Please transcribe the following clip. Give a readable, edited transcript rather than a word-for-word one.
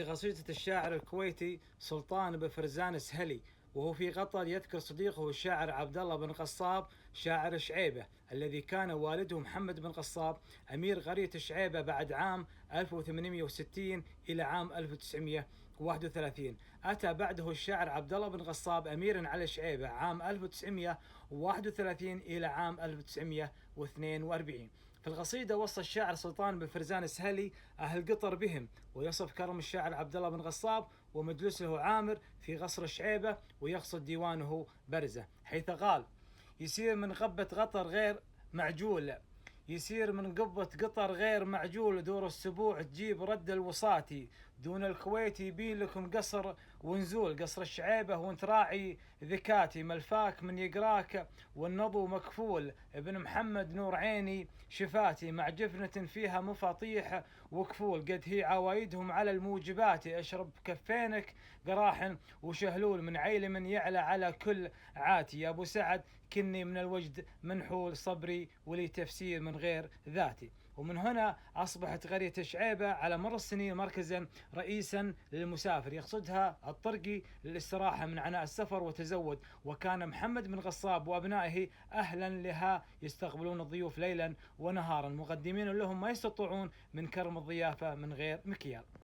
قصيدة الشاعر الكويتي سلطان بن فرزان السهلي، وهو في قطر يذكر صديقه الشاعر عبد الله بن قصاب شاعر شعيبة، الذي كان والده محمد بن قصاب أمير قرية شعيبة بعد عام 1860 إلى عام 1931. أتى بعده الشاعر عبد الله بن قصاب أميرا على شعيبة عام 1931 إلى عام 1942. في القصيدة وصى الشاعر سلطان بن فرزان السهلي أهل قطر بهم، ويصف كرم الشاعر عبد الله بن قصاب ومجلسه عامر في قصر الشعيبة، ويقصد ديوانه برزة، حيث قال: يسير من قبة قطر غير معجول، يسير من قبة قطر غير معجول، دور السبوع تجيب رد الوصاتي، دون الكويت يبين لكم قصر ونزول، قصر الشعيبة وانت راعي ذكاتي، ملفاك من يقراك والنضو مكفول، ابن محمد نور عيني شفاتي، مع جفنة فيها مفاطيح وكفول، قد هي عوايدهم على الموجبات، اشرب كفينك قراح وشهلول، من عيل من يعلى على كل عاتي، يا ابو سعد كني من الوجد منحول، صبري ولي تفسير من غير ذاتي. ومن هنا أصبحت قرية شعيبة على مر السنين مركزا رئيسا للمسافر يقصدها الطرقي للاستراحة من عناء السفر وتزود، وكان محمد بن غصاب وأبنائه أهلا لها، يستقبلون الضيوف ليلا ونهارا، مقدمين لهم ما يستطيعون من كرم الضيافة من غير مكيال.